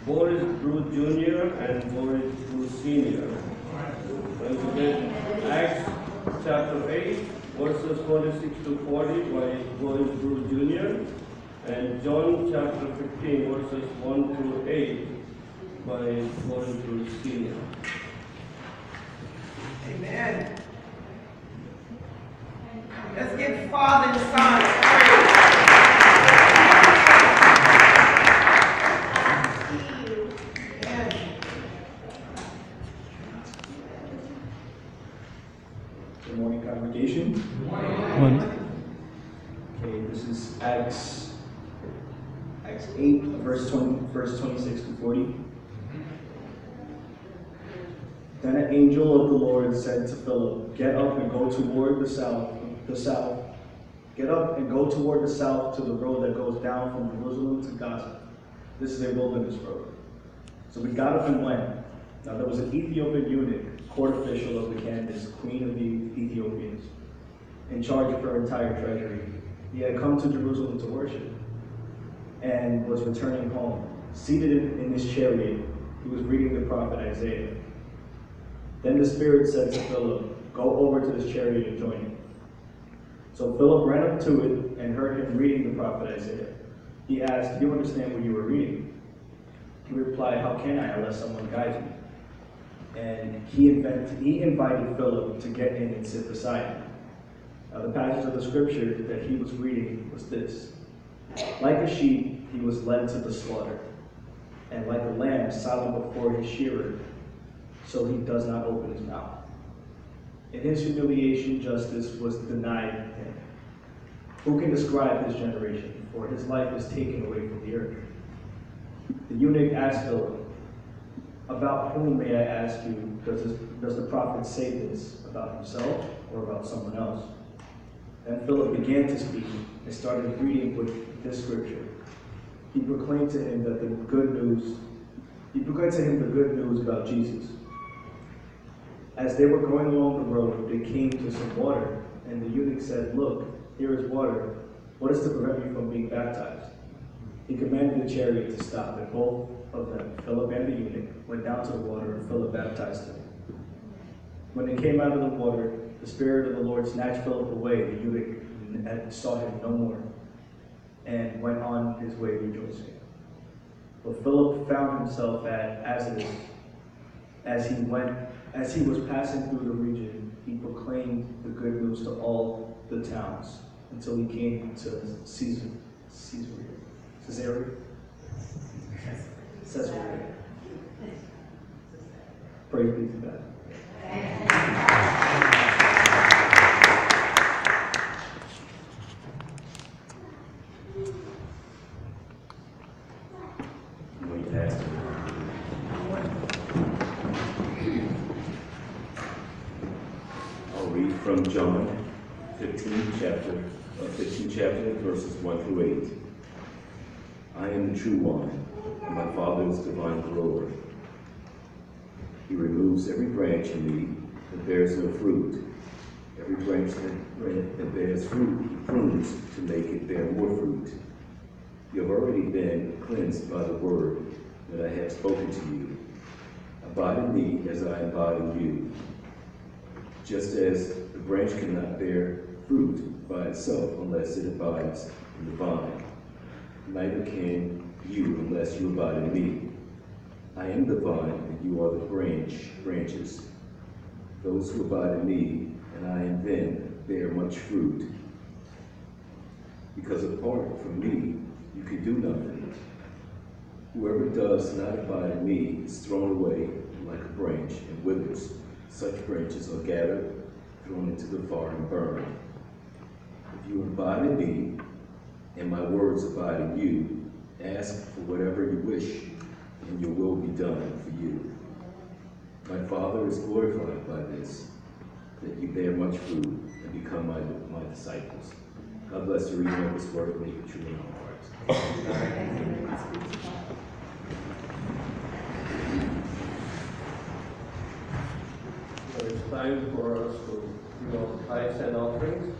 Boris Bruce Jr. and Boris Bruce Sr. Once again, Acts chapter 8, verses 46 to 40 by Boris Bruce Jr. and John chapter 15, verses 1 to 8 by Boris Bruce Sr. Amen. Let's give Father and Son praise. Good morning, congregation. Good morning. Okay, this is Acts 8, verse 26 to 40. Then an angel of the Lord said to Philip, "Get up and go toward the south. Get up and go toward the south to the road that goes down from Jerusalem to Gaza. This is a wilderness road." So we got up and went. Now there was an Ethiopian eunuch, court official of the Candace, queen of the Ethiopians, in charge of her entire treasury. He had come to Jerusalem to worship and was returning home. Seated in his chariot, he was reading the prophet Isaiah. Then the Spirit said to Philip, "Go over to this chariot and join him." So Philip ran up to it and heard him reading the prophet Isaiah. He asked, "Do you understand what you were reading?" He replied, "How can I unless someone guides me?" And he invited Philip to get in and sit beside him. Now the passage of the scripture that he was reading was this: "Like a sheep he was led to the slaughter, and like a lamb silent before his shearer, so he does not open his mouth. In his humiliation justice was denied him. Who can describe his generation? For his life is taken away from the earth." The eunuch asked Philip, "About whom, may I ask you, does the prophet say this? About himself or about someone else?" Then Philip began to speak and started reading with this scripture. He proclaimed to him the good news about Jesus. As they were going along the road, they came to some water, and the eunuch said, "Look, here is water. What is to prevent me from being baptized?" He commanded the chariot to stop, and both of them, Philip and the eunuch, went down to the water, and Philip baptized him. When they came out of the water, the Spirit of the Lord snatched Philip away. The eunuch saw him no more, and went on his way rejoicing. But Philip found himself at Azotus. As he was passing through the region, he proclaimed the good news to all the towns until he came to Caesarea. Praise be to God. Pastor. I'll read from John 15 chapter, verses 1 through 8. "I am the true wine, and my Father is divine grower. He removes every branch in me that bears no fruit. Every branch that bears fruit, he prunes to make it bear more fruit. You have already been cleansed by the word that I have spoken to you. Abide in me as I abide in you. Just as the branch cannot bear fruit by itself unless it abides in the vine, neither can you unless you abide in me. I am the vine, and you are the branches. Those who abide in me, and I in them, bear much fruit. Because apart from me, you can do nothing. Whoever does not abide in me is thrown away like a branch and withers. Such branches are gathered, thrown into the fire, and burned. If you abide in me, and my words abide in you, ask for whatever you wish, and your will be done for you. My Father is glorified by this, that you bear much fruit and become my disciples." God bless the reading of this word, and make it true in our hearts. So it's time for us to give our tithes and offerings.